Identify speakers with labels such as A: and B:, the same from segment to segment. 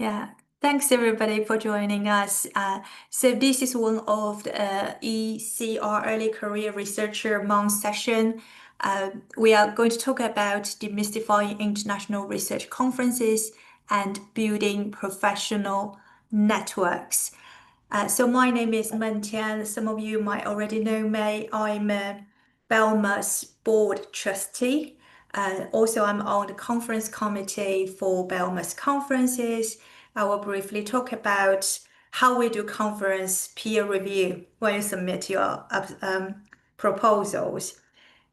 A: Yeah, thanks everybody for joining us. So this is one of the ECR Early Career Researcher Month session. We are going to talk about demystifying international research conferences and building professional networks. So my name is Meng Tian. Some of you might already know me. I'm a Belma's board trustee. Also, I'm on the conference committee for Belma's conferences. I will briefly talk about how we do conference peer review when you submit your proposals.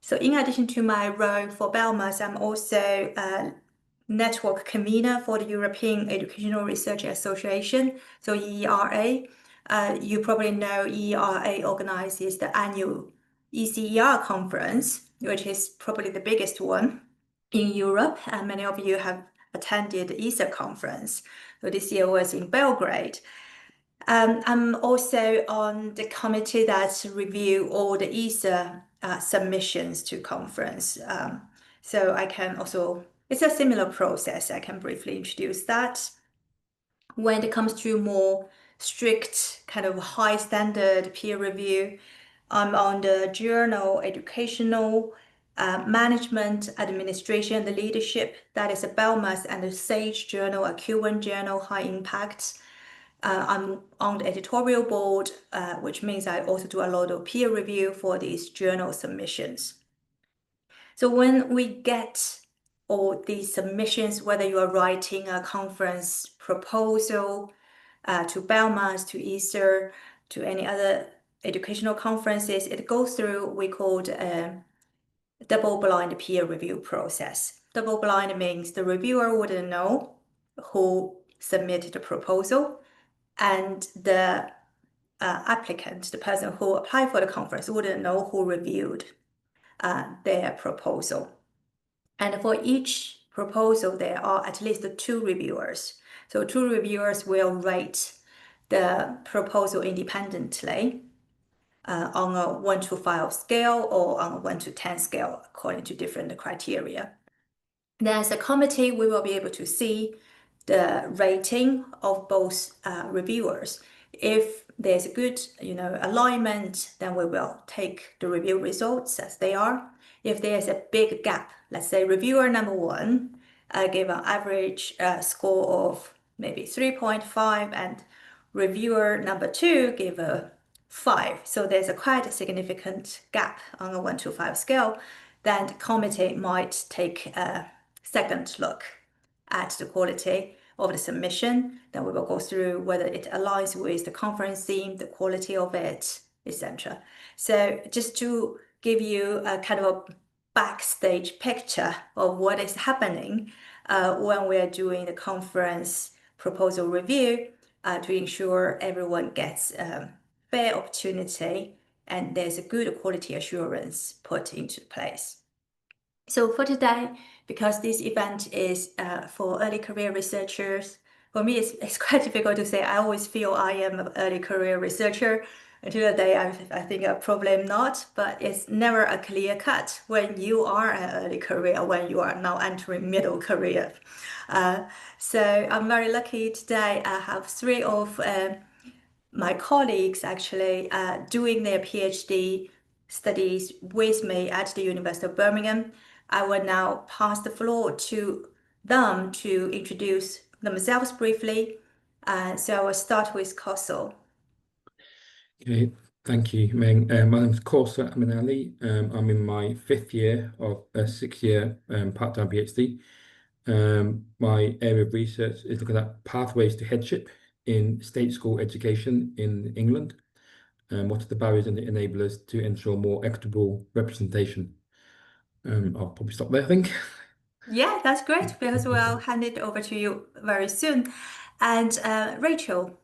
A: So in addition to my role for Belmas, I'm also a network convener for the European Educational Research Association, so EERA. You probably know EERA organizes the annual ECR conference, which is probably the biggest one in Europe, and many of you have attended the ESA conference. So this year was in Belgrade. I'm also on the committee that review all the ESA submissions to conference. So I can also, it's a similar process. I can briefly introduce that. When it comes to more strict kind of high standard peer review, I'm on the journal educational management, administration, the leadership. That is a Belmas and the SAGE journal, a Q1 journal, high impact. I'm on the editorial board, which means I also do a lot of peer review for these journal submissions. So when we get all these submissions, whether you are writing a conference proposal to Belmas, to ESA, to any other educational conferences, it goes through we call a double-blind peer review process. Double-blind means the reviewer wouldn't know who submitted the proposal, and the applicant, the person who applied for the conference, wouldn't know who reviewed their proposal. And for each proposal, there are at least two reviewers. So two reviewers will rate the proposal independently on a 1 to 5 scale or on a 1 to 10 scale, according to different criteria. Then as a committee, we will be able to see the rating of both reviewers. If there's a good, alignment, then we will take the review results as they are. If there's a big gap, let's say reviewer number 1 gave an average score of maybe 3.5 and reviewer number 2 gave a 5. So there's a quite significant gap on a 1 to 5 scale. Then the committee might take a second look at the quality of the submission. Then we will go through whether it aligns with the conference theme, the quality of it, etc. So just to give you a kind of a backstage picture of what is happening when we are doing the conference proposal review to ensure everyone gets a fair opportunity and there's a good quality assurance put into place. So for today, because this event is for early career researchers, for me it's quite difficult to say. I always feel I am an early career researcher. Until the day I think I probably am not, but it's never a clear cut when you are an early career, when you are now entering middle career. So I'm very lucky today. I have 3 of my colleagues actually doing their PhD studies with me at the University of Birmingham. I will now pass the floor to them to introduce themselves briefly. So I will start with Kossel.
B: Okay, thank you, Meng. My name is Kausa Aminali. I'm in my 5th year of a 6-year part-time PhD. My area of research is looking at pathways to headship in state school education in England. What are the barriers and the enablers to ensure more equitable representation? I'll probably stop there, I think.
A: Yeah, that's great, because we'll hand it over to you very soon. And Rachel.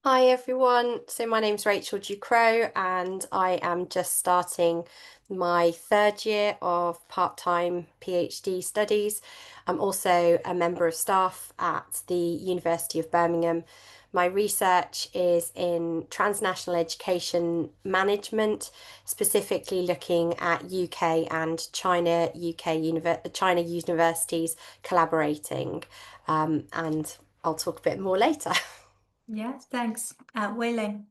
C: Hi everyone, so my name's Rachel Ducrot and I am just starting my 3rd year of part-time PhD studies. I'm also a member of staff at the University of Birmingham, My research is in transnational education management, specifically looking at UK and China universities collaborating, and I'll talk a bit more later.
A: Yes, thanks. Wei Ling.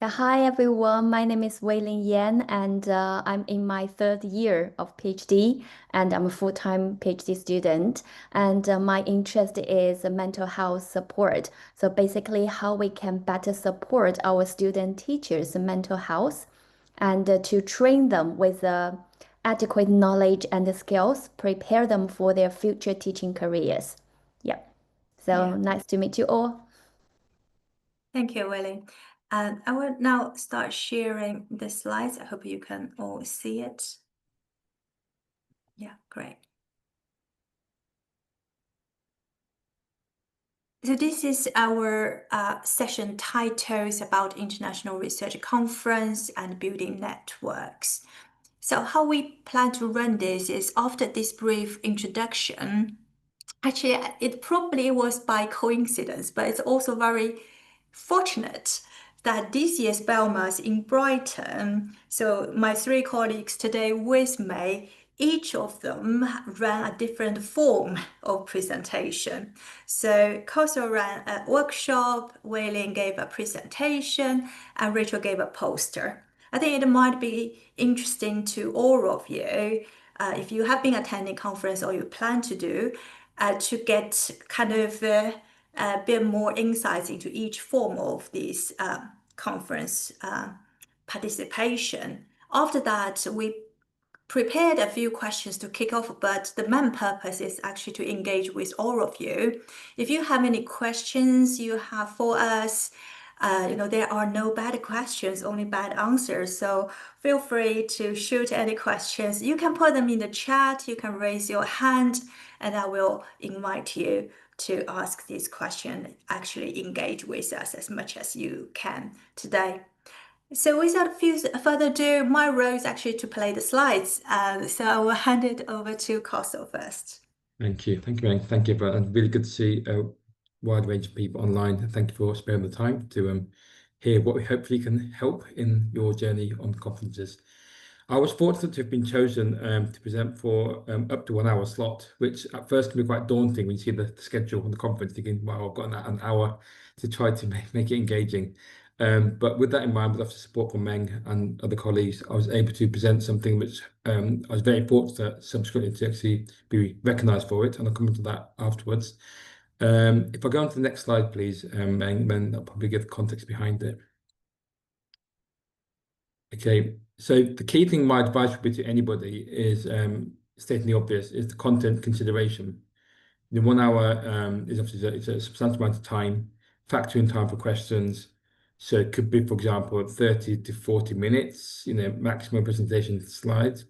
D: Hi everyone, my name is Weilin Yan and I'm in my third year of PhD and I'm a full-time PhD student and my interest is mental health support. So basically how we can better support our student teachers' mental health and to train them with adequate knowledge and skills, prepare them for their future teaching careers. Yeah, so nice to meet you all.
A: Thank you, Wei Ling. I will now start sharing the slides. I hope you can all see it. Yeah, great. So this is our session titles about International Research Conference and building networks. So how we plan to run this is after this brief introduction. Actually, it probably was by coincidence, but it's also very fortunate that this year's Belmas in Brighton, so my three colleagues today with me, each of them ran a different form of presentation. So Koso ran a workshop, Wei Ling gave a presentation, and Rachel gave a poster. I think it might be interesting to all of you, if you have been attending conference or you plan to do, to get kind of a bit more insights into each form of this conference participation. After that, we prepared a few questions to kick off, but the main purpose is actually to engage with all of you. If you have any questions you have for us, there are no bad questions, only bad answers. So feel free to shoot any questions. You can put them in the chat, you can raise your hand, and I will invite you to ask this question, actually engage with us as much as you can today. So without further ado, my role is actually to play the slides. So I will hand it over to Koso first.
B: Thank you. Thank you, Meng. Thank you, and really good to see a wide range of people online. Thank you for sparing the time to hear what we hopefully can help in your journey on conferences. I was fortunate to have been chosen to present for up to 1 hour slot, which at first can be quite daunting when you see the schedule on the conference, thinking, wow, I've got an hour to try to make it engaging. But with that in mind, with the support from Meng and other colleagues, I was able to present something which I was very fortunate subsequently to actually be recognised for it, and I'll come into that afterwards. If I go on to the next slide, please, Meng, then I'll probably give context behind it. Okay, so the key thing my advice would be to anybody is stating the obvious, is the content consideration. The 1 hour is obviously it's a substantial amount of time, factor in time for questions. So it could be, for example, 30 to 40 minutes, maximum presentation slides.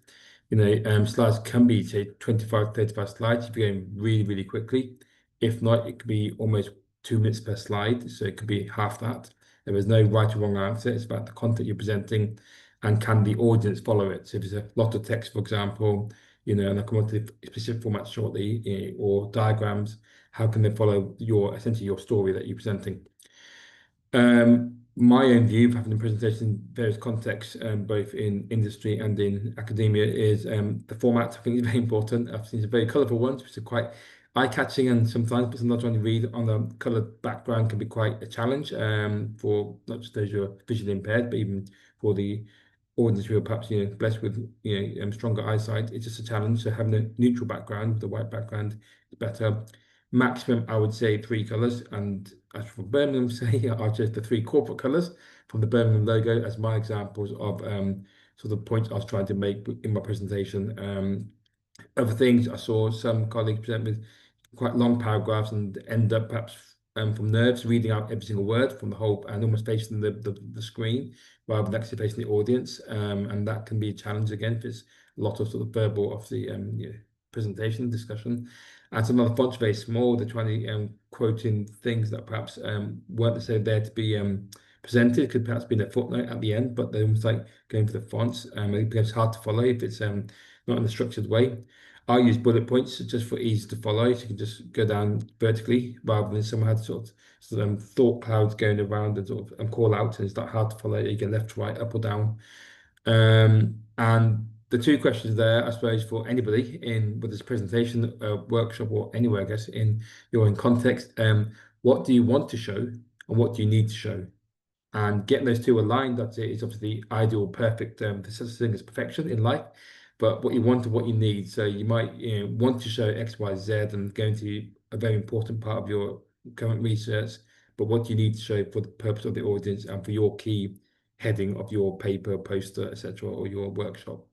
B: Slides can be, say, 25, 35 slides if you're going really, really quickly. If not, it could be almost 2 minutes per slide. So it could be half that. There is no right or wrong answer. It's about the content you're presenting and can the audience follow it. So if there's a lot of text, for example, and I'll come on to the specific format shortly, or diagrams, how can they follow essentially your story that you're presenting? My own view of having a presentation in various contexts, both in industry and in academia, is the format. I think is very important. I've seen some very colourful ones, which are quite eye-catching, and sometimes trying to read on a coloured background can be quite a challenge for not just those who are visually impaired, but even for the audience who are perhaps blessed with stronger eyesight. It's just a challenge. So having a neutral background with a white background is better. Maximum, I would say 3 colours, and as for Birmingham, say I chose the 3 corporate colours from the Birmingham logo as my examples of sort of points I was trying to make in my presentation. Other things, I saw some colleagues present with quite long paragraphs and end up perhaps from nerves reading out every single word from the whole and almost facing the screen rather than actually facing the audience, and that can be a challenge again if it's a lot of sort of verbal of the presentation discussion. And some of the fonts very small. They're trying to quote in things that perhaps weren't necessarily there to be presented. Could perhaps be in a footnote at the end, but they're almost like going for the fonts. It becomes hard to follow if it's not not in a structured way. I use bullet points just for ease to follow, so you can just go down vertically rather than someone had sort of thought clouds going around and sort of call out, and it's not hard to follow. You get left, right, up or down. And the two questions there, I suppose, for anybody in whether it's a presentation, a workshop, or anywhere, I guess, in your own context, what do you want to show and what do you need to show? And getting those two aligned, that's it, is obviously ideal, perfect. There's such a thing as perfection in life, but what you want and what you need. So you might want to show X, Y, Z, and going to be a very important part of your current research, but what do you need to show for the purpose of the audience and for your key heading of your paper, poster, etc., or your workshop.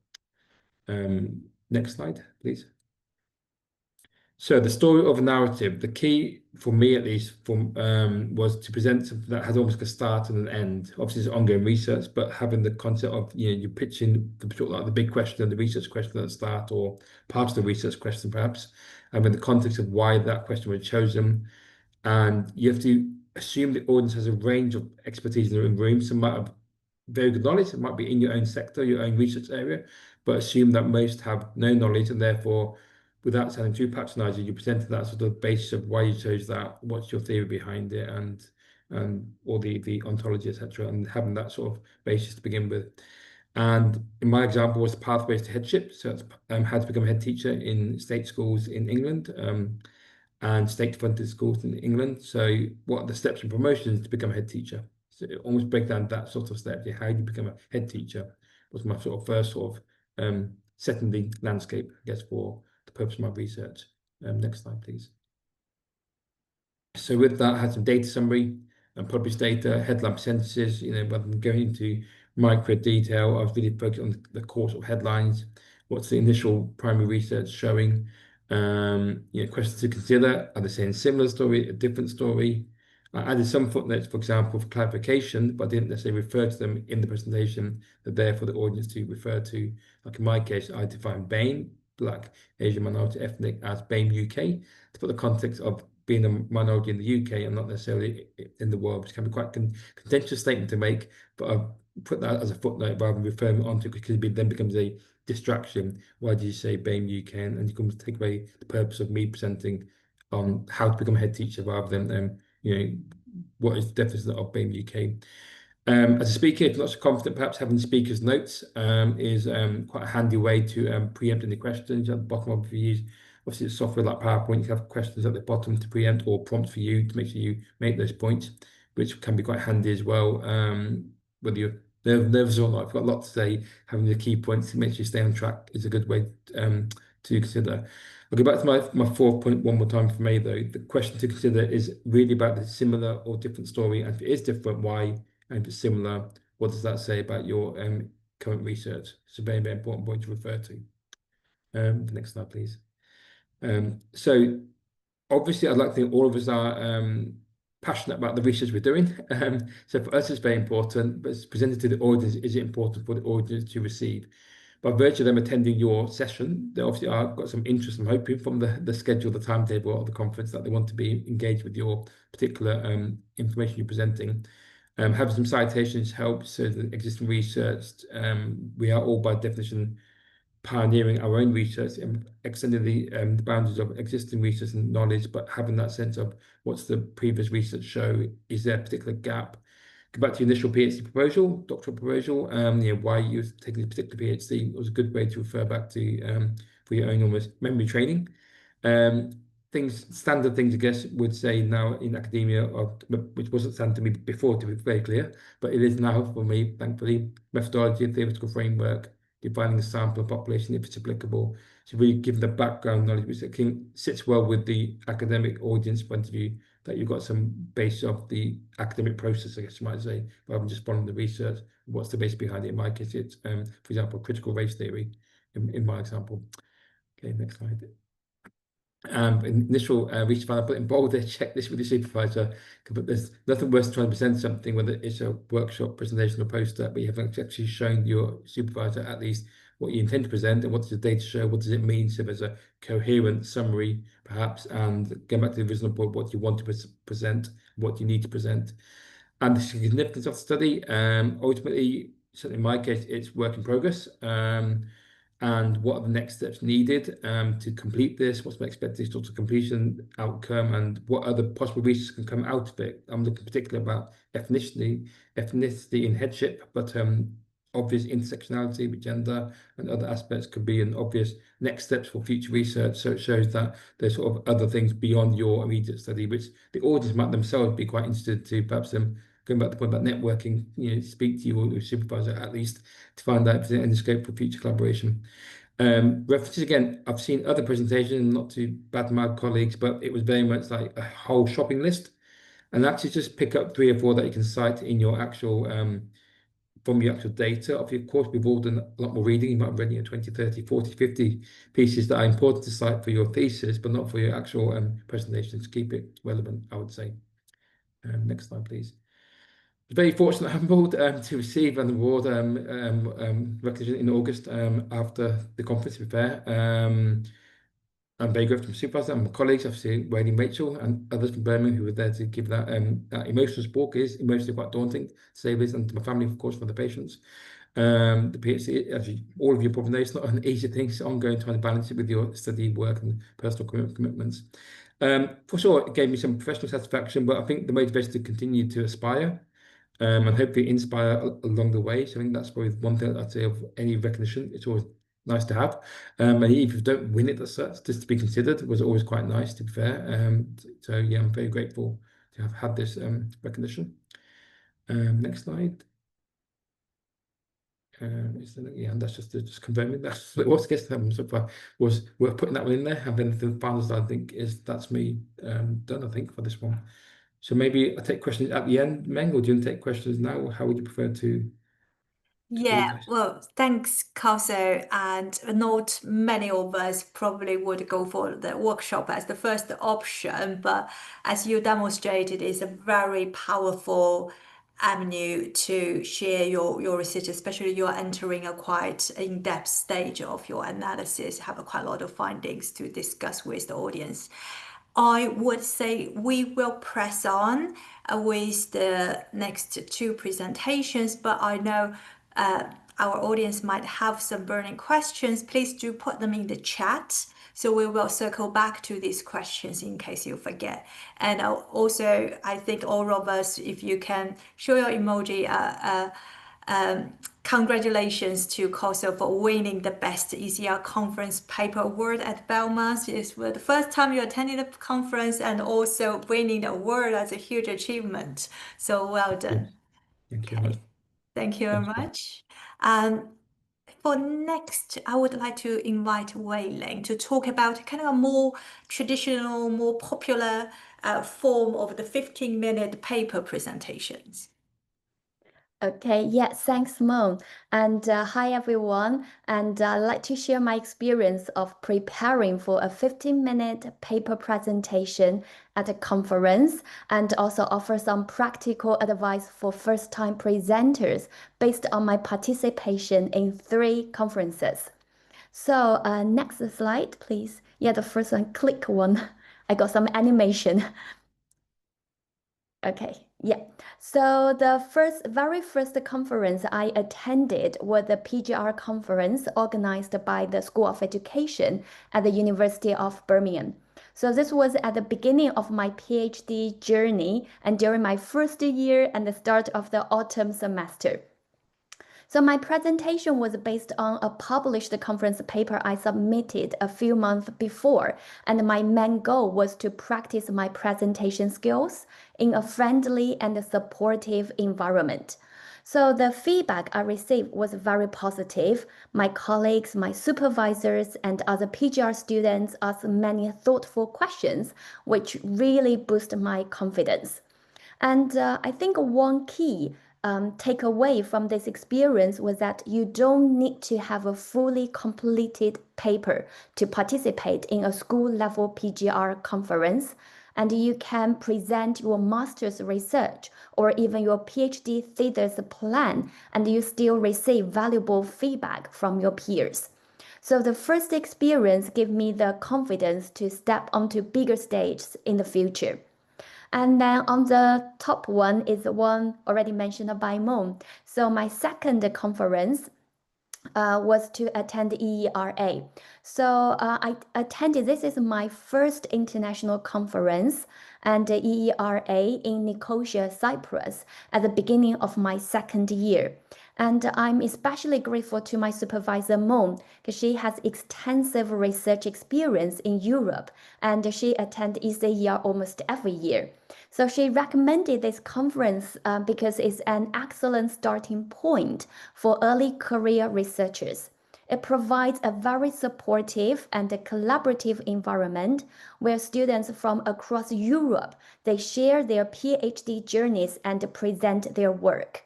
B: Next slide, please. So the story of a narrative, the key for me at least was to present something that has almost a start and an end. Obviously, it's ongoing research, but having the concept of you're pitching the big question and the research question at the start, or part of the research question perhaps, and in the context of why that question was chosen. And you have to assume the audience has a range of expertise in the room. Some might have very good knowledge, it might be in your own sector, your own research area, but assume that most have no knowledge, and therefore, without sounding too patronizing, you present that sort of basis of why you chose that, what's your theory behind it, and all the ontology, etc., and having that sort of basis to begin with. And in my example was pathways to headship. So it's how to become a head teacher in state schools in England, and state-funded schools in England. So what are the steps and promotions to become a head teacher? So it almost break down that sort of step. How do you become a head teacher? Was my sort of first sort of setting the landscape, I guess, for the purpose of my research. Next slide, please. So with that, I had some data summary and published data, headline percentages. Rather than going into micro detail, I was really focused on the core sort of headlines. What's the initial primary research showing? Questions to consider. Are they saying similar story, a different story? I added some footnotes, for example, for clarification, but I didn't necessarily refer to them in the presentation. They're there for the audience to refer to. Like in my case, I defined BAME, Black, Asian Minority Ethnic, as BAME UK, to put the context of being a minority in the UK and not necessarily in the world, which can be quite a contentious statement to make, but I've put that as a footnote rather than referring onto it, because it then becomes a distraction. Why do you say BAME UK? And you can take away the purpose of me presenting on how to become a head teacher rather than what is the definition of BAME UK. As a speaker, if not so confident, perhaps having speaker's notes is quite a handy way to preempt any questions. At the bottom of the obviously it's software like PowerPoint, you have questions at the bottom to preempt or prompt for you to make sure you make those points, which can be quite handy as well. Whether you're nervous or not, I've got a lot to say, having the key points to make sure you stay on track is a good way to consider. I'll go back to my fourth point one more time for me, though. The question to consider is really about the similar or different story. And if it is different, why? And if it's similar, what does that say about your current research? It's a very, very important point to refer to. The next slide, please. So obviously, I'd like to think all of us are passionate about the research we're doing. So for us, it's very important, but it's presented to the audience. Is it important for the audience to receive? By virtue of them attending your session, they obviously are got some interest, I'm hoping, from the schedule, the timetable of the conference, that they want to be engaged with your particular information you're presenting. Having some citations helps. So the existing research, we are all by definition pioneering our own research and extending the boundaries of existing research and knowledge, but having that sense of what's the previous research show, is there a particular gap? Go back to your initial PhD proposal, doctoral proposal, why you're taking this particular PhD. It was a good way to refer back to for your own almost memory training. Standard things, I guess, would say now in academia, which wasn't standard to me before, to be very clear, but it is now for me, thankfully. Methodology, theoretical framework, defining a sample of population if it's applicable. So really giving the background knowledge, which I think sits well with the academic audience point of view, that you've got some base of the academic process, I guess you might say, rather than just following the research. What's the base behind it? In my case, it's, for example, critical race theory, in my example. Okay, next slide. Initial research plan, I put in bold there, check this with your supervisor, but there's nothing worse than trying to present something, whether it's a workshop, presentation, or poster, but you haven't actually shown your supervisor at least what you intend to present and what does the data show, what does it mean, so there's a coherent summary perhaps, and going back to the original point, what you want to present, what you need to present. And the significance of the study, ultimately, certainly in my case, it's work in progress. and what are the next steps needed to complete this, what's my expected sort of completion outcome, and what other possible research can come out of it. I'm looking particularly about ethnicity in headship, but obvious intersectionality with gender and other aspects could be an obvious next steps for future research. So it shows that there's sort of other things beyond your immediate study, which the audience might themselves be quite interested to perhaps going back to the point about networking, speak to your supervisor at least to find out if there's any scope for future collaboration. References again, I've seen other presentations, not to badmouth colleagues, but it was very much like a whole shopping list. And actually just pick up 3 or 4 that you can cite in your actual from your actual data. Of course, we've all done a lot more reading. You might have read 20, 30, 40, 50 pieces that are important to cite for your thesis, but not for your actual presentation, to keep it relevant, I would say. Next slide, please. Very fortunate, humbled to receive an award recognition in August after the conference, to be fair. I'm very grateful to my supervisor and my colleagues, obviously Wayne and Rachel and others from Birmingham who were there to give that, that emotional support. Is emotionally quite daunting to say this, and to my family, of course, for the patients. The PhD, as all of you probably know, it's not an easy thing. It's ongoing, trying to balance it with your study, work, and personal commitments. For sure, it gave me some professional satisfaction, but I think the motivation to continue to aspire and hopefully inspire along the way. So I think that's probably one thing I'd say of any recognition. It's always nice to have. And even if you don't win it as such, just to be considered was always quite nice, to be fair. So yeah, I'm very grateful to have had this recognition. Next slide. Yeah, and that's just confirming that's what it was. I guess so far was worth putting that one in there. And then the final slide, I think, that's me done, I think, for this one. So maybe I'll take questions at the end. Meng, or do you want to take questions now? Or how would you prefer to
A: Yeah, well, thanks, Kauso. And not many of us probably would go for the workshop as the first option, but as you demonstrated, it's a very powerful avenue to share your research, especially you're entering a quite in-depth stage of your analysis, have quite a lot of findings to discuss with the audience. I would say we will press on with the next 2 presentations, but I know our audience might have some burning questions. Please do put them in the chat. So we will circle back to these questions in case you forget. And also, I think all of us, if you can show your emoji, congratulations to Kauso for winning the best ECR conference paper award at Belmont. It's the first time you attended the conference and also winning the award. That's a huge achievement. So well done.
B: Thank you very much.
A: Thank you very much. For next, I would like to invite Wei Ling to talk about kind of a more traditional, more popular form of the 15-minute paper presentations.
D: Okay, yeah, thanks, Meng. And hi, everyone. And I'd like to share my experience of preparing for a 15-minute paper presentation at a conference and also offer some practical advice for first-time presenters based on my participation in 3 conferences. So next slide, please. Yeah, the first one, click one. I got some animation. Okay, yeah. So the very first conference I attended was the PGR conference organized by the School of Education at the University of Birmingham. So this was at the beginning of my PhD journey and during my first year and the start of the autumn semester. So my presentation was based on a published conference paper I submitted a few months before, and my main goal was to practice my presentation skills in a friendly and supportive environment. So the feedback I received was very positive. My colleagues, my supervisors, and other PGR students asked many thoughtful questions, which really boosted my confidence. And I think one key takeaway from this experience was that you don't need to have a fully completed paper to participate in a school level PGR conference. And you can present your master's research or even your PhD thesis plan, and you still receive valuable feedback from your peers. So the first experience gave me the confidence to step onto bigger stages in the future. And then on the top one is the one already mentioned by Meng. So my second conference was to attend EERA. So I attended, this is my first international conference and EERA in Nicosia, Cyprus at the beginning of my second year. And I'm especially grateful to my supervisor, Meng, because she has extensive research experience in Europe and she attends ECR almost every year. So she recommended this conference because it's an excellent starting point for early career researchers. It provides a very supportive and a collaborative environment where students from across Europe, they share their PhD journeys and present their work.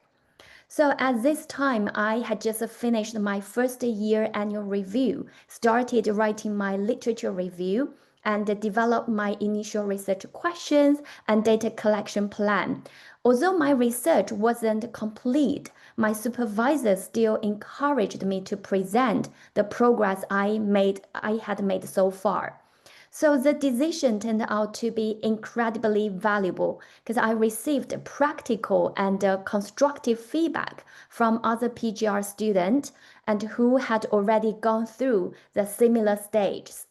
D: So at this time, I had just finished my first year annual review, started writing my literature review, and developed my initial research questions and data collection plan. Although my research wasn't complete, my supervisor still encouraged me to present the progress I had made so far. So the decision turned out to be incredibly valuable because I received practical and constructive feedback from other PGR students and who had already gone through the similar stages.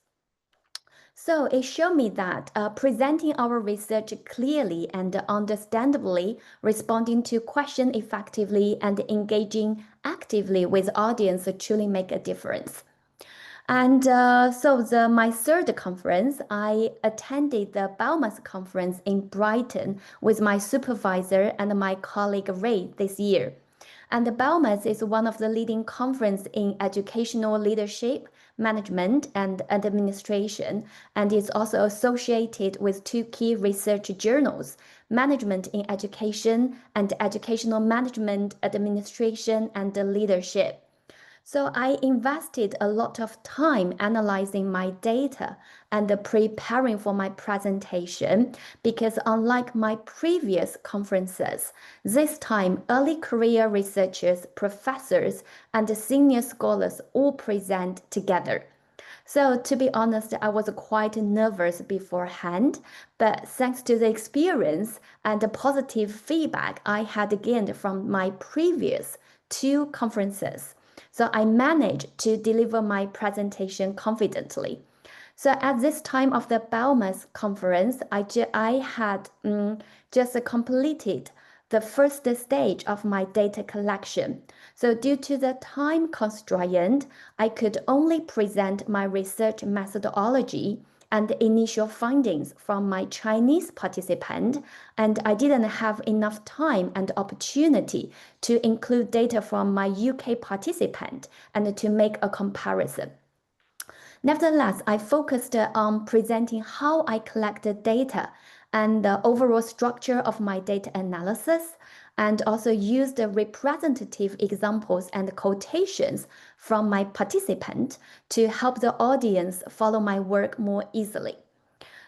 D: So it showed me that presenting our research clearly and understandably, responding to questions effectively, and engaging actively with audience truly make a difference. And my third conference, I attended the Biomass conference in Brighton with my supervisor and my colleague Ray this year. And the Biomass is one of the leading conferences in educational leadership, management, and administration, and it's also associated with two key research journals, Management in Education and Educational Management, Administration, and Leadership. So I invested a lot of time analyzing my data and preparing for my presentation because unlike my previous conferences, this time early career researchers, professors, and senior scholars all present together. So to be honest, I was quite nervous beforehand, but thanks to the experience and the positive feedback I had gained from my previous two conferences, so I managed to deliver my presentation confidently. So at this time of the Biomass conference, I had just completed the first stage of my data collection. So due to the time constraint, I could only present my research methodology and the initial findings from my Chinese participant, and I didn't have enough time and opportunity to include data from my UK participant and to make a comparison. Nevertheless, I focused on presenting how I collected data and the overall structure of my data analysis, and also used representative examples and quotations from my participant to help the audience follow my work more easily.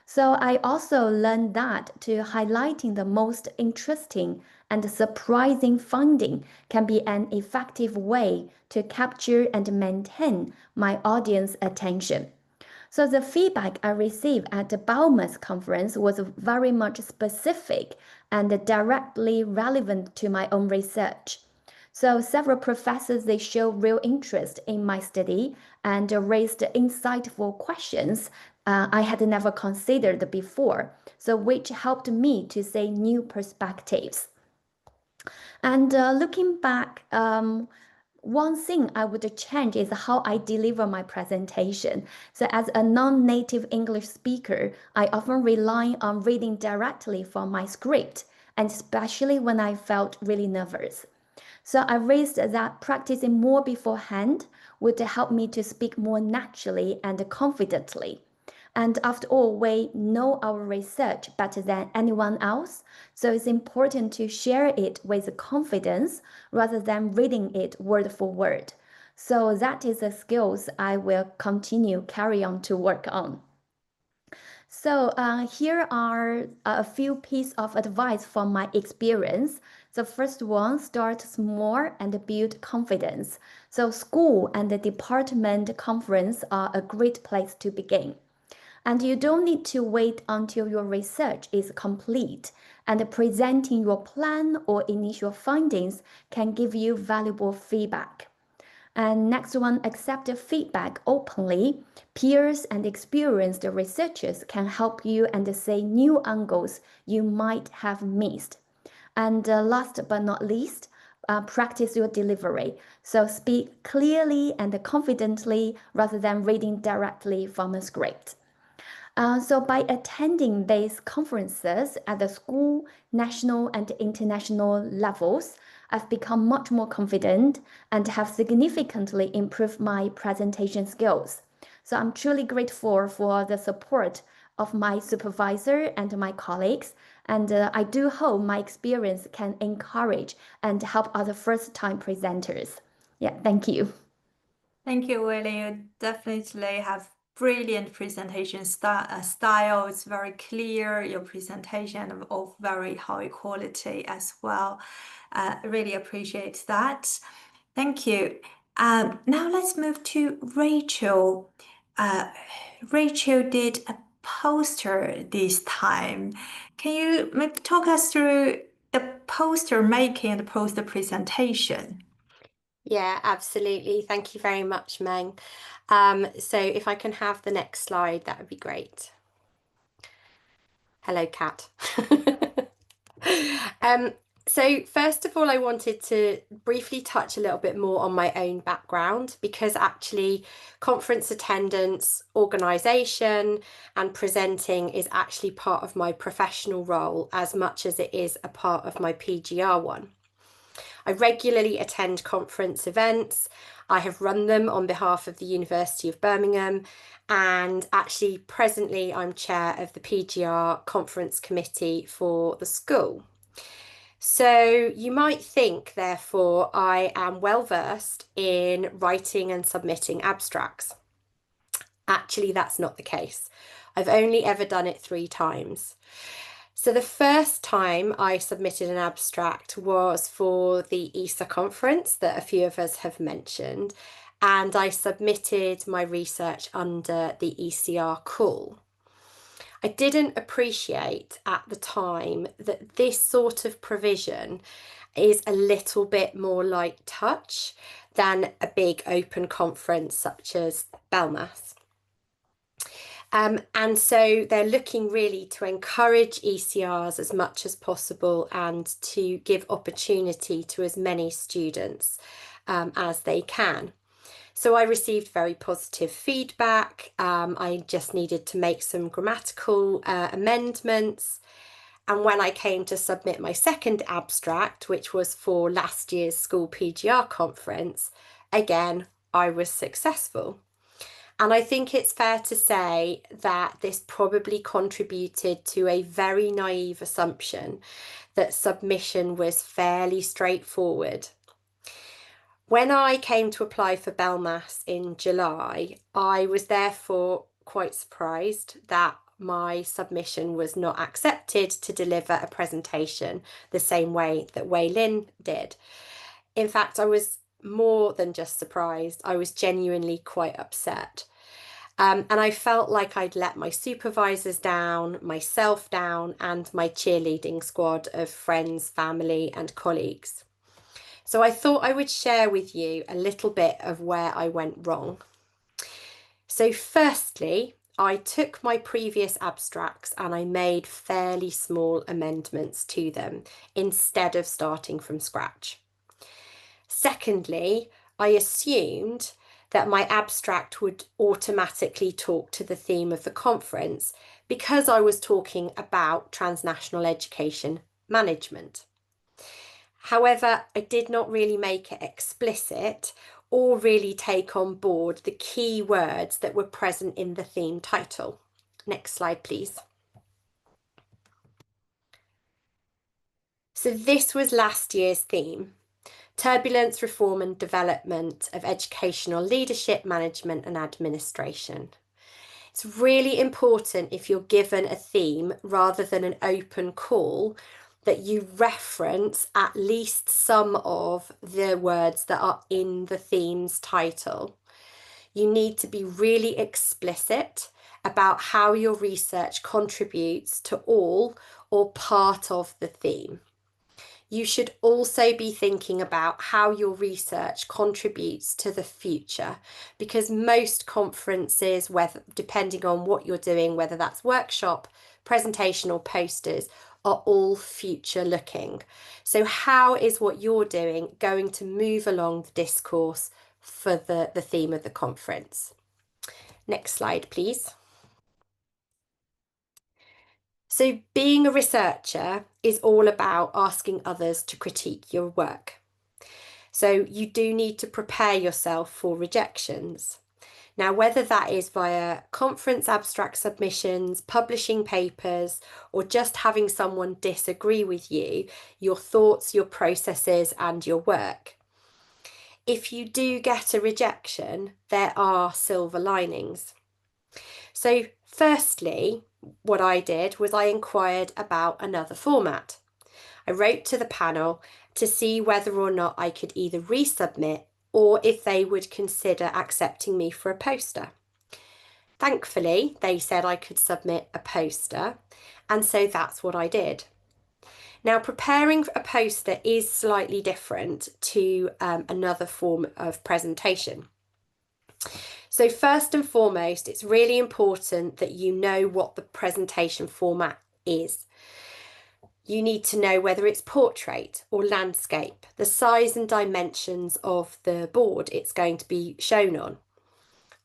D: So I also learned that highlighting the most interesting and surprising finding can be an effective way to capture and maintain my audience attention. So the feedback I received at the Biomass conference was very much specific and directly relevant to my own research. So several professors, they showed real interest in my study and raised insightful questions I had never considered before, so which helped me to see new perspectives. And looking back, one thing I would change is how I deliver my presentation. So as a non-native English speaker, I often rely on reading directly from my script, and especially when I felt really nervous. So I raised that practicing more beforehand would help me to speak more naturally and confidently. And after all, we know our research better than anyone else, so it's important to share it with confidence rather than reading it word for word. So that is the skills I will continue carry on to work on. So here are a few pieces of advice from my experience. The first one, start small and build confidence. So school and the department conference are a great place to begin. And you don't need to wait until your research is complete, and presenting your plan or initial findings can give you valuable feedback. And next one, accept feedback openly. Peers and experienced researchers can help you and say new angles you might have missed. And last but not least, practice your delivery. So speak clearly and confidently rather than reading directly from a script. So by attending these conferences at the school, national, and international levels, I've become much more confident and have significantly improved my presentation skills. So I'm truly grateful for the support of my supervisor and my colleagues. And I do hope my experience can encourage and help other first-time presenters. Yeah, thank you.
A: Thank you, Willie. You definitely have brilliant presentation style. It's very clear, your presentation of very high quality as well. Really appreciate that. Thank you. Now let's move to Rachel. Rachel did a poster this time. Can you maybe talk us through the poster making and the poster presentation?
C: Yeah, absolutely. Thank you very much, Meng. So if I can have the next slide, that would be great. Hello, Kat. So first of all, I wanted to briefly touch a little bit more on my own background, because actually conference attendance, organisation and presenting is actually part of my professional role as much as it is a part of my PGR one. I regularly attend conference events. I have run them on behalf of the University of Birmingham, and actually presently I'm chair of the PGR conference committee for the school. So you might think, therefore, I am well versed in writing and submitting abstracts. Actually, that's not the case. I've only ever done it 3 times. So the first time I submitted an abstract was for the ECR conference that a few of us have mentioned, and I submitted my research under the ECR call. I didn't appreciate at the time that this sort of provision is a little bit more light touch than a big open conference such as BELMAS. And so they're looking really to encourage ECRs as much as possible and to give opportunity to as many students as they can. So I received very positive feedback. I just needed to make some grammatical amendments. And when I came to submit my second abstract, which was for last year's school PGR conference, again, I was successful. And I think it's fair to say that this probably contributed to a very naive assumption that submission was fairly straightforward. When I came to apply for BELMAS in July, I was therefore quite surprised that my submission was not accepted to deliver a presentation the same way that Wei Lin did. In fact, I was more than just surprised. I was genuinely quite upset. And I felt like I'd let my supervisors down, myself down, and my cheerleading squad of friends, family, and colleagues. So I thought I would share with you a little bit of where I went wrong. So firstly, I took my previous abstracts and I made fairly small amendments to them instead of starting from scratch. Secondly, I assumed that my abstract would automatically talk to the theme of the conference because I was talking about transnational education management. However, I did not really make it explicit or really take on board the key words that were present in the theme title. Next slide, please. So this was last year's theme: Turbulence, Reform and Development of Educational Leadership, Management and Administration. It's really important, if you're given a theme rather than an open call, that you reference at least some of the words that are in the theme's title. You need to be really explicit about how your research contributes to all or part of the theme. you should also be thinking about how your research contributes to the future, because most conferences, whether depending on what you're doing, whether that's workshop, presentation or posters, are all future looking. So how is what you're doing going to move along the discourse for the theme of the conference? Next slide, please. So being a researcher is all about asking others to critique your work. So you do need to prepare yourself for rejections. Now, whether that is via conference abstract submissions, publishing papers, or just having someone disagree with you, your thoughts, your processes, and your work. If you do get a rejection, there are silver linings. So firstly, what I did was I inquired about another format. I wrote to the panel to see whether or not I could either resubmit or if they would consider accepting me for a poster. Thankfully, they said I could submit a poster, and so that's what I did. Now, preparing a poster is slightly different to another form of presentation. So first and foremost, it's really important that you know what the presentation format is. You need to know whether it's portrait or landscape, the size and dimensions of the board it's going to be shown on.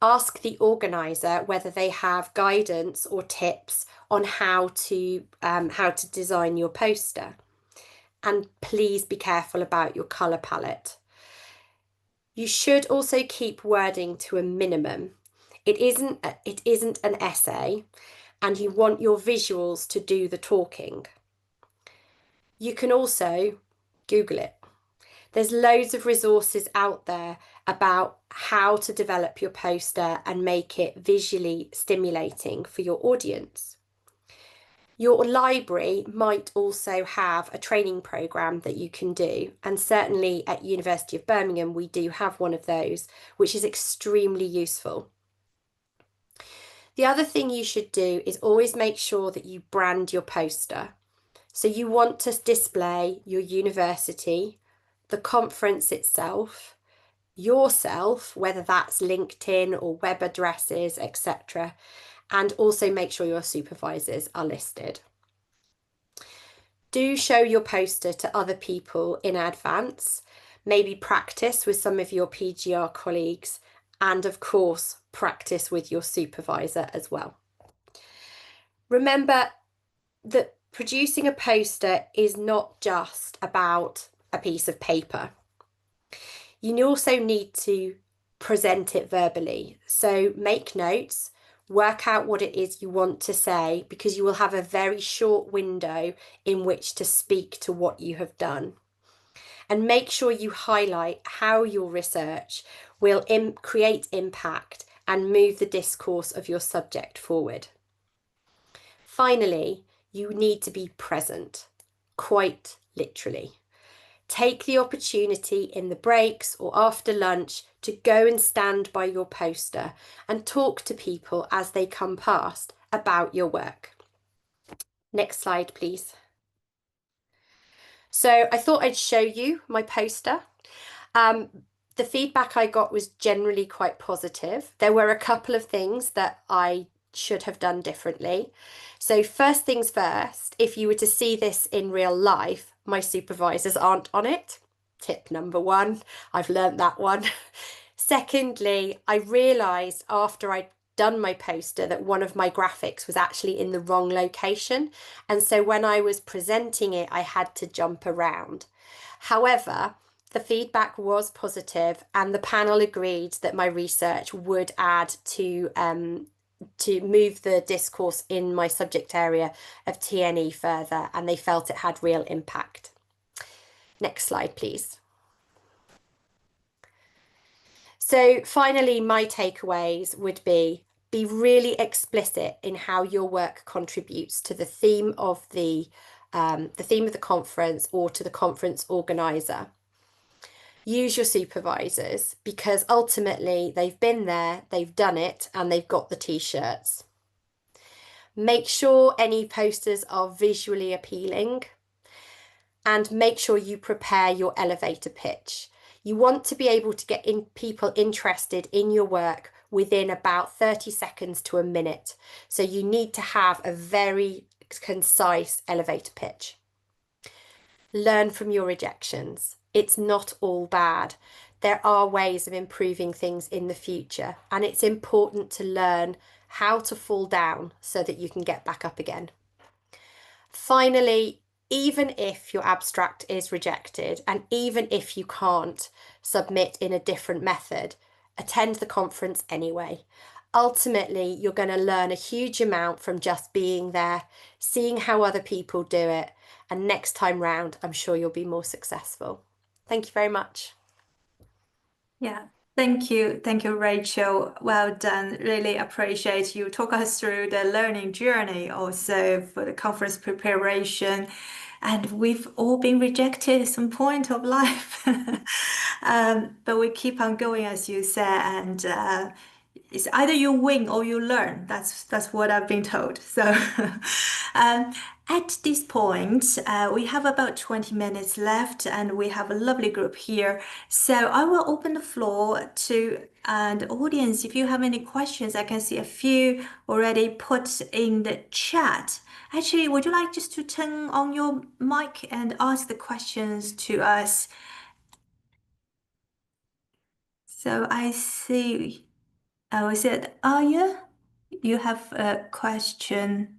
C: Ask the organizer whether they have guidance or tips on how to design your poster. And please be careful about your colour palette. You should also keep wording to a minimum. It isn't an essay, and you want your visuals to do the talking. You can also Google it. There's loads of resources out there about how to develop your poster and make it visually stimulating for your audience. Your library might also have a training program that you can do, and certainly at University of Birmingham we do have one of those, which is extremely useful. The other thing you should do is always make sure that you brand your poster. So you want to display your university, the conference itself, yourself, whether that's LinkedIn or web addresses, etc., and also make sure your supervisors are listed. Do show your poster to other people in advance, maybe practice with some of your PGR colleagues, and of course, practice with your supervisor as well. Remember that producing a poster is not just about a piece of paper. You also need to present it verbally. So make notes, work out what it is you want to say, because you will have a very short window in which to speak to what you have done. And make sure you highlight how your research will create impact and move the discourse of your subject forward. Finally, you need to be present, quite literally. Take the opportunity in the breaks or after lunch to go and stand by your poster and talk to people as they come past about your work. Next slide, please. So I thought I'd show you my poster. The feedback I got was generally quite positive. There were a couple of things that I should have done differently. So first things first, if you were to see this in real life, my supervisors aren't on it. Tip number one, I've learnt that one. Secondly, I realised after I'd done my poster that one of my graphics was actually in the wrong location. And so when I was presenting it, I had to jump around. However, the feedback was positive and the panel agreed that my research would add to move the discourse in my subject area of TNE further, and they felt it had real impact. Next slide, please. So finally, my takeaways would be really explicit in how your work contributes to the theme of the conference or to the conference organizer. Use your supervisors, because ultimately they've been there, they've done it, and they've got the t-shirts. Make sure any posters are visually appealing. and make sure you prepare your elevator pitch. You want to be able to get people interested in your work within about 30 seconds to a minute. So you need to have a very concise elevator pitch. Learn from your rejections. It's not all bad. There are ways of improving things in the future, and it's important to learn how to fall down so that you can get back up again. Finally, even if your abstract is rejected, and even if you can't submit in a different method, attend the conference anyway. Ultimately, you're going to learn a huge amount from just being there, seeing how other people do it, and next time round, I'm sure you'll be more successful. Thank you very much.
A: Yeah, thank you, Rachel. Well done. Really appreciate you talk us through the learning journey also for the conference preparation. And we've all been rejected at some point of life. But we keep on going, as you said, and it's either you win or you learn. That's what I've been told. So at this point, we have about 20 minutes left, and we have a lovely group here. So I will open the floor to the audience. If you have any questions, I can see a few already put in the chat. Actually, would you like just to turn on your mic and ask the questions to us? So I see. Is it Aya? You have a question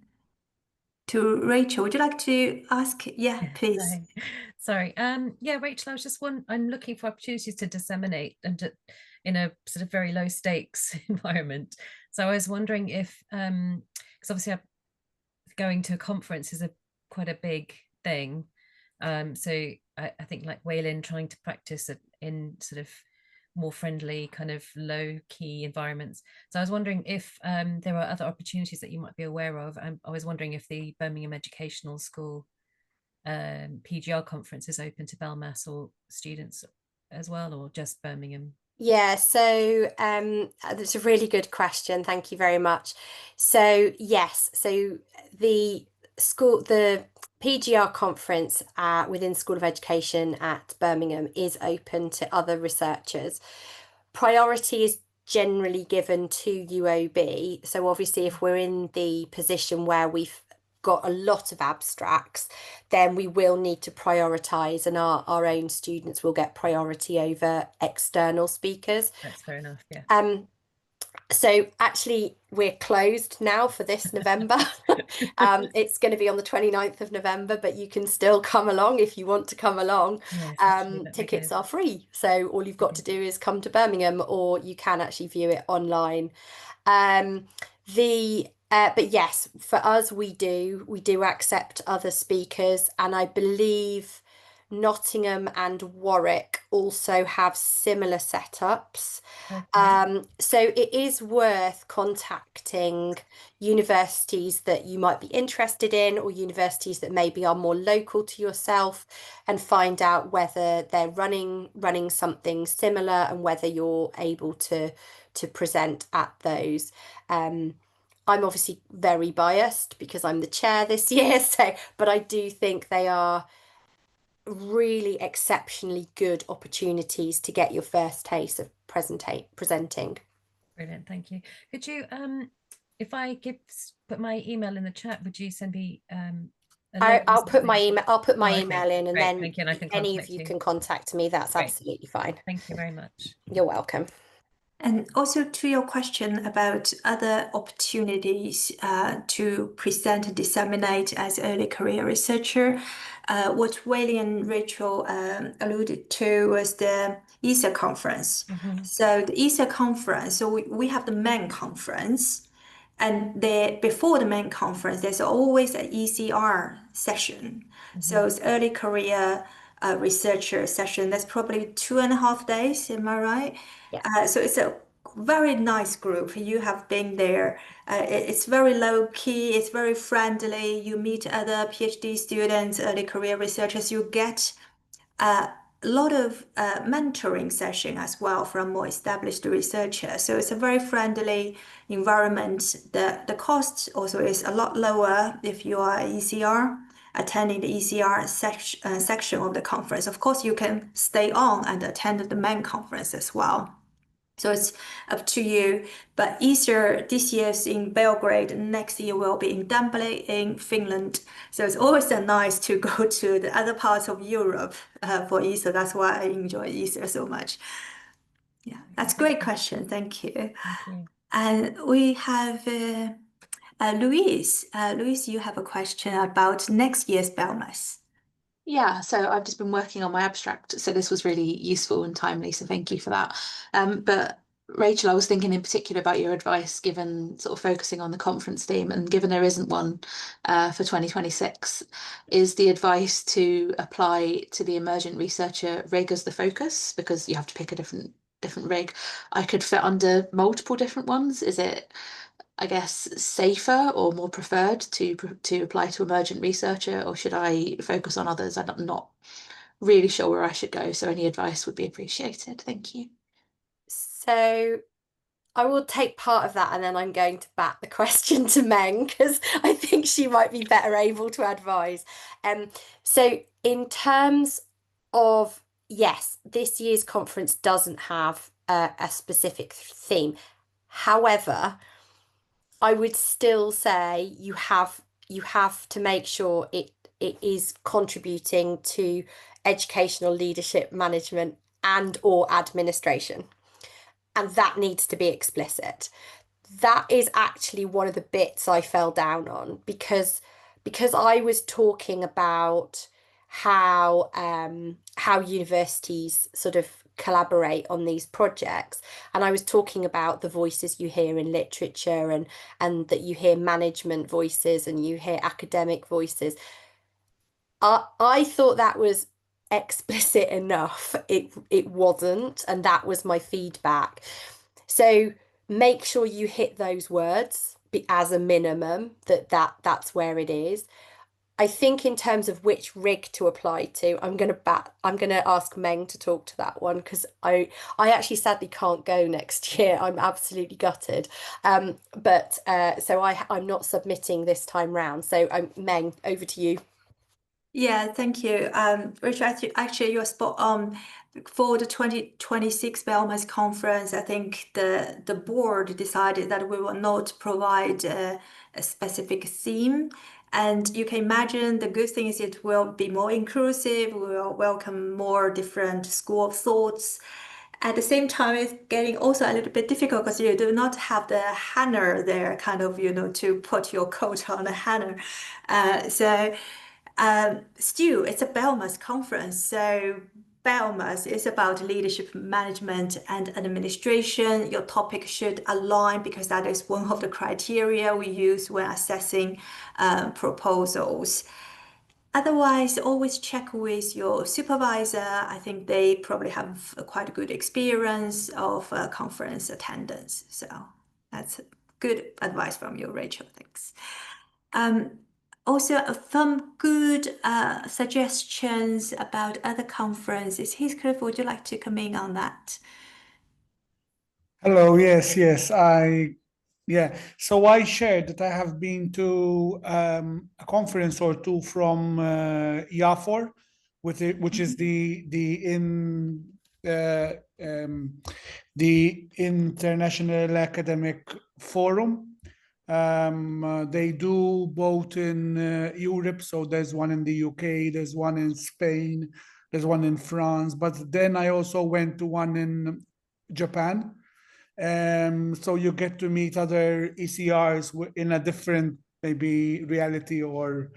A: to Rachel. Would you like to ask? Yeah, please.
E: Hi. Sorry. Yeah, Rachel, I'm looking for opportunities to disseminate and in a sort of very low stakes environment. So I was wondering if, because obviously going to a conference is quite a big thing. So I think like Wei Lin trying to practice in sort of more friendly kind of low key environments. So I was wondering if there are other opportunities that you might be aware of. I was wondering if the Birmingham Educational School PGR conference is open to Belmas or students as well, or just Birmingham?
C: Yeah, so that's a really good question. Thank you very much. So yes, so the PGR conference within School of Education at Birmingham is open to other researchers. Priority is generally given to UOB. So obviously, if we're in the position where we've got a lot of abstracts, then we will need to prioritize, and our own students will get priority over external speakers.
E: That's fair enough, yeah.
C: So actually we're closed now for this November. It's going to be on the 29th of November, but you can still come along if you want to come along.
E: Yes,
C: tickets are free, so all you've got to do is come to Birmingham, or you can actually view it online. But yes, for us, we do accept other speakers, and I believe Nottingham and Warwick also have similar setups.
E: Okay.
C: So it is worth contacting universities that you might be interested in, or universities that maybe are more local to yourself, and find out whether they're running something similar and whether you're able to present at those. I'm obviously very biased because I'm the chair this year, but I do think they are really exceptionally good opportunities to get your first taste of presenting.
E: Brilliant, thank you. Could you, if I put my email in the chat, would you send me
C: I'll put my email. I'll put my email in, and
E: great,
C: then
E: thank you, and I can
C: any of you can contact me. That's
E: great.
C: Absolutely fine.
E: Thank you very much.
C: You're welcome.
A: And also to your question about other opportunities to present and disseminate as early career researcher, what Wei and Rachel alluded to was the ECR conference. So the ECR conference, so we have the main conference, and before the main conference, there's always an ECR session. So it's early career researcher session. That's probably 2.5 days. Am I right?
C: Yeah.
A: So it's a very nice group. You have been there. It's very low key. It's very friendly. You meet other PhD students, early career researchers. You get a lot of mentoring session as well from more established researchers. So it's a very friendly environment. The cost also is a lot lower if you are ECR. attending the ECR section of the conference. Of course, you can stay on and attend the main conference as well. So it's up to you. But Easter this year is in Belgrade, next year will be in Dembele in Finland. So it's always nice to go to the other parts of Europe for Easter. That's why I enjoy Easter so much. Yeah, that's a great question. Thank you.
E: Thank you.
A: And we have Louise. Louise, you have a question about next year's Belmas.
F: Yeah, so I've just been working on my abstract, so this was really useful and timely, so thank you for that. But Rachel, I was thinking in particular about your advice, given sort of focusing on the conference theme, and given there isn't one for 2026, is the advice to apply to the emergent researcher rig as the focus, because you have to pick a different rig. I could fit under multiple different ones. Is it, I guess, safer or more preferred to apply to emergent researcher, or should I focus on others? I'm not really sure where I should go, so any advice would be appreciated. Thank you.
C: So I will take part of that, and then I'm going to bat the question to Meng, because I think she might be better able to advise. So in terms of, yes, this year's conference doesn't have a specific theme. However, I would still say you have to make sure it is contributing to educational leadership, management, and or administration. And that needs to be explicit. That is actually one of the bits I fell down on, because I was talking about how universities sort of collaborate on these projects, and I was talking about the voices you hear in literature, and that you hear management voices and you hear academic voices. I thought that was explicit enough. It wasn't, and that was my feedback. So make sure you hit those words as a minimum, that's where it is. I think in terms of which rig to apply to, I'm gonna ask Meng to talk to that one, because I actually sadly can't go next year. I'm absolutely gutted. So I'm not submitting this time round. So Meng, over to you.
A: Yeah, thank you. Rachel, actually, you're spot on. For the 2026 Belmas conference, I think the board decided that we will not provide a specific theme. And you can imagine the good thing is it will be more inclusive, we will welcome more different school of thoughts. At the same time, it's getting also a little bit difficult because you do not have the hanger there, kind of, to put your coat on the hanger. Still, it's a Belmas conference, so Belmas is about leadership management and administration. Your topic should align, because that is one of the criteria we use when assessing proposals. Otherwise, always check with your supervisor. I think they probably have quite a good experience of conference attendance. So that's good advice from you, Rachel. Thanks. Also, some good suggestions about other conferences. Heathcliff, would you like to come in on that?
G: Hello, yes. So I shared that I have been to a conference or two from IAFOR, which is the International Academic Forum. They do both in Europe, so there's one in the UK, there's one in Spain, there's one in France, but then I also went to one in Japan. So you get to meet other ECRs in a different maybe reality or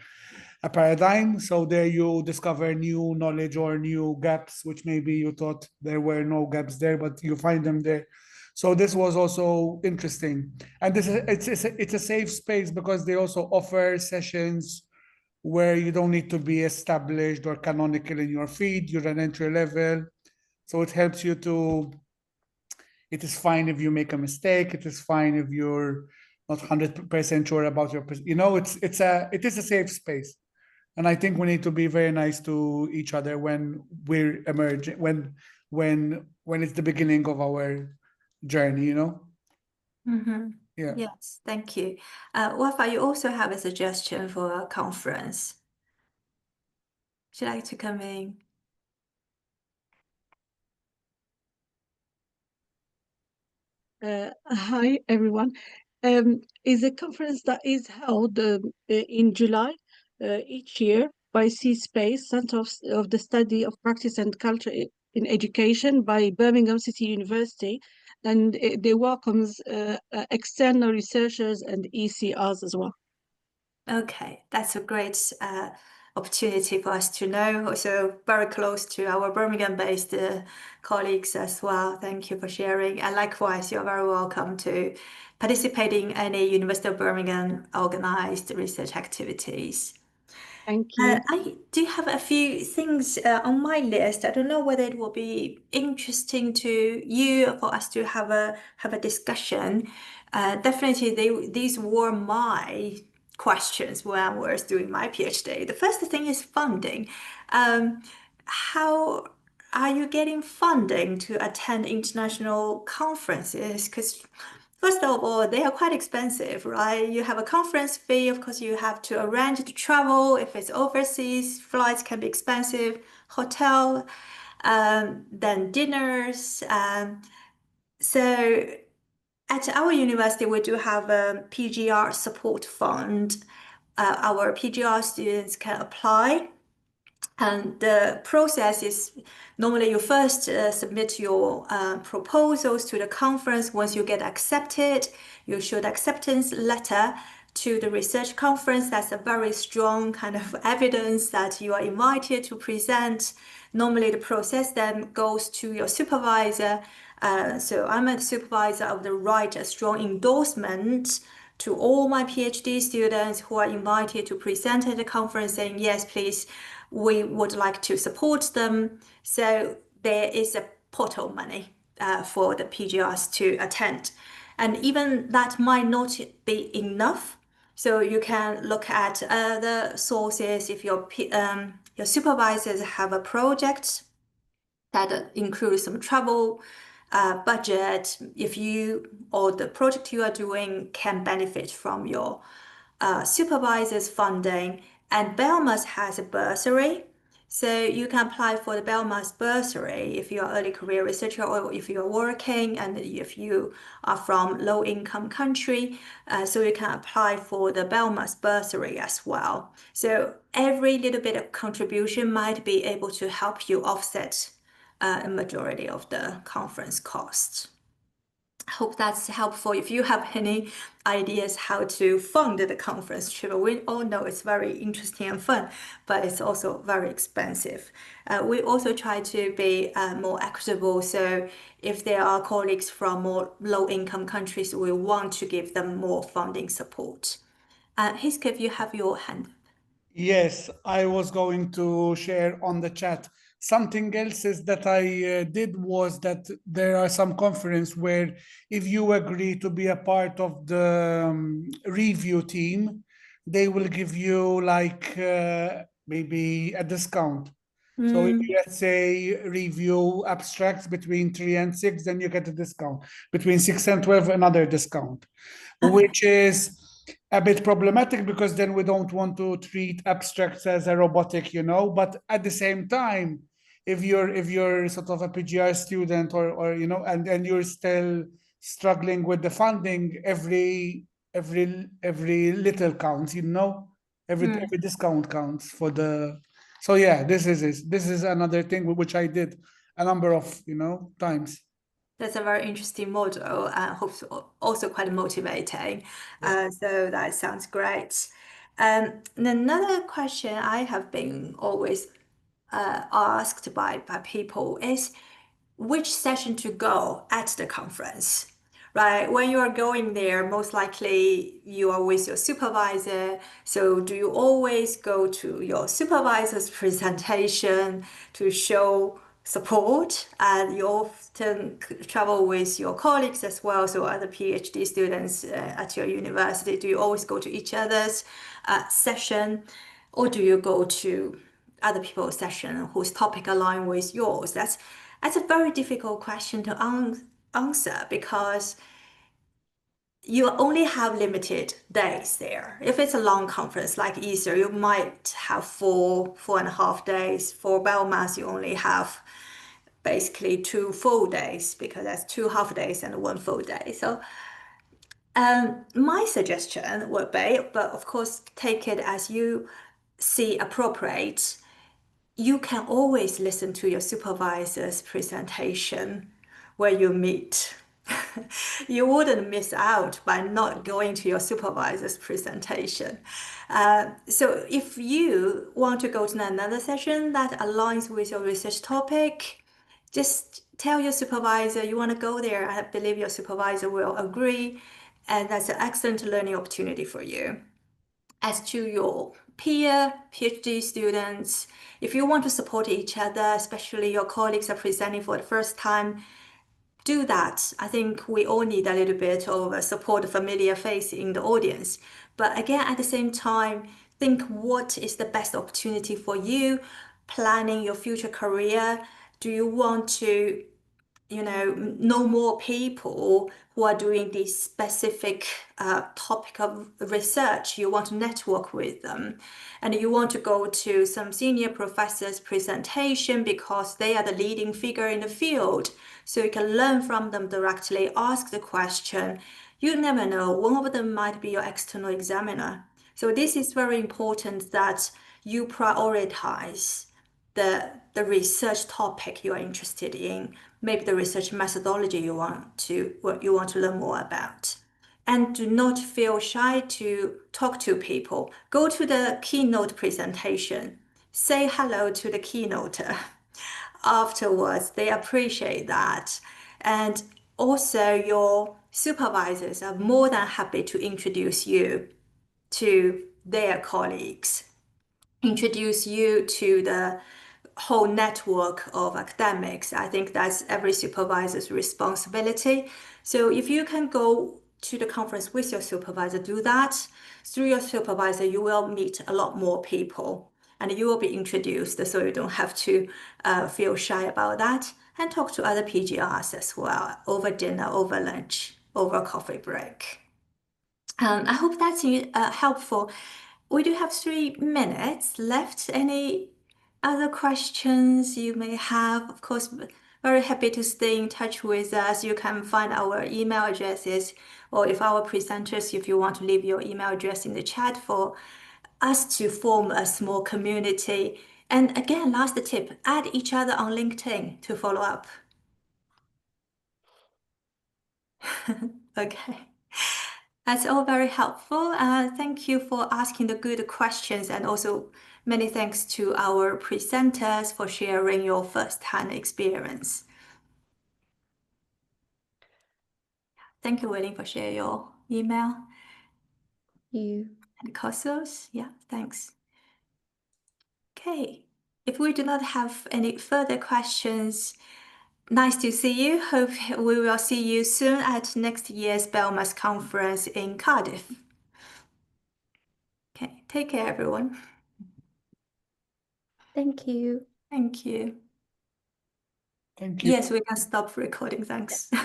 G: a paradigm. So there you discover new knowledge or new gaps, which maybe you thought there were no gaps there, but you find them there. So this was also interesting. And it's a safe space, because they also offer sessions where you don't need to be established or canonical in your field. You're an entry level. So it helps you to, it is fine if you make a mistake. It is fine if you're not 100% sure about your, it is a safe space. And I think we need to be very nice to each other when we're emerging, when it's the beginning of our journey,
A: Mm-hmm.
G: Yeah.
A: Yes, thank you. Wafa, you also have a suggestion for a conference. would you like to come in?
H: Hi, everyone. Is a conference that is held in July each year by C-Space, Center of the Study of Practice and Culture in Education by Birmingham City University, and they welcomes external researchers and ECRs as well.
A: Okay, that's a great opportunity for us to know. Also, very close to our Birmingham-based colleagues as well. Thank you for sharing. And likewise, you're very welcome to participate in any University of Birmingham organized research activities.
H: Thank you.
A: I do have a few things on my list. I don't know whether it will be interesting to you for us to have a discussion. Definitely, these were my questions when I was doing my PhD. The first thing is funding. How are you getting funding to attend international conferences? Because first of all, they are quite expensive, right? You have a conference fee, of course, you have to arrange to travel. If it's overseas, flights can be expensive, hotel, then dinners. So at our university, we do have a PGR support fund. Our PGR students can apply. And the process is normally you first submit your proposals to the conference. Once you get accepted, you show the acceptance letter to the research conference. That's a very strong kind of evidence that you are invited to present. Normally, the process then goes to your supervisor. So I'm a supervisor. I would write a strong endorsement to all my PhD students who are invited to present at the conference, saying, yes, please, we would like to support them. So there is a pot of money for the PGRs to attend. And even that might not be enough. So you can look at other sources. If your supervisors have a project that includes some travel budget, if you or the project you are doing can benefit from your supervisor's funding, and Belmas has a bursary. So you can apply for the Belmas bursary if you're an early career researcher or if you're working and if you are from low income country. So you can apply for the Belmas bursary as well. So every little bit of contribution might be able to help you offset a majority of the conference costs. I hope that's helpful. If you have any ideas how to fund the conference trip, we all know it's very interesting and fun, but it's also very expensive. We also try to be more equitable. So if there are colleagues from more low-income countries, we want to give them more funding support. Heathcliff, you have your hand.
G: Yes, I was going to share on the chat. Something else is that I did was that there are some conference where if you agree to be a part of the review team, they will give you like maybe a discount. So if you, let's say, review abstracts between 3 and 6, then you get a discount. Between 6 and 12, another discount, which is a bit problematic because then we don't want to treat abstracts as a robotic, but at the same time, if you're sort of a PGR student or and you're still struggling with the funding, every little counts, every discount counts for the. So yeah, this is another thing which I did a number of times.
A: That's a very interesting model and also quite motivating. So that sounds great. Another question I have been always asked by people is which session to go at the conference, right? When you are going there, most likely you are with your supervisor. So do you always go to your supervisor's presentation to show support? And you often travel with your colleagues as well. So other PhD students at your university, do you always go to each other's session? Or do you go to other people's session whose topic align with yours? That's a very difficult question to answer because you only have limited days there. If it's a long conference like ECR, you might have 4.5 days. For Belmas, you only have basically 2 full days because that's 2 half days and 1 full day. So my suggestion would be, but of course, take it as you see appropriate. You can always listen to your supervisor's presentation where you meet. You wouldn't miss out by not going to your supervisor's presentation. So if you want to go to another session that aligns with your research topic, just tell your supervisor you want to go there. I believe your supervisor will agree, and that's an excellent learning opportunity for you. As to your peer PhD students, if you want to support each other, especially your colleagues are presenting for the first time, do that. I think we all need a little bit of a support, familiar face in the audience. But again, at the same time, think what is the best opportunity for you, planning your future career. Do you want to know more people who are doing this specific topic of research? You want to network with them, and you want to go to some senior professors' presentation because they are the leading figure in the field, so you can learn from them directly, ask the question. You never know, one of them might be your external examiner. So this is very important that you prioritize the research topic you are interested in, maybe the research methodology you want to learn more about. And do not feel shy to talk to people. Go to the keynote presentation. Say hello to the keynoter. Afterwards, they appreciate that. And also your supervisors are more than happy to introduce you to their colleagues, introduce you to the whole network of academics. I think that's every supervisor's responsibility. So if you can go to the conference with your supervisor, do that. Through your supervisor, you will meet a lot more people and you will be introduced, so you don't have to feel shy about that. And talk to other PGRs as well, over dinner, over lunch, over a coffee break. I hope that's helpful. We do have 3 minutes left. Any other questions you may have? Of course, very happy to stay in touch with us. You can find our email addresses, or if our presenters, if you want to leave your email address in the chat for us to form a small community. And again, last tip, add each other on LinkedIn to follow up. Okay. That's all very helpful. Thank you for asking the good questions, and also many thanks to our presenters for sharing your first-hand experience. Thank you, Willing, for sharing your email.
D: You.
A: And Kossos, yeah, thanks. Okay, if we do not have any further questions, nice to see you. Hope we will see you soon at next year's Belmas conference in Cardiff. Okay, take care, everyone.
D: Thank you.
A: Thank you.
G: Thank you.
A: Yes, we can stop recording. Thanks.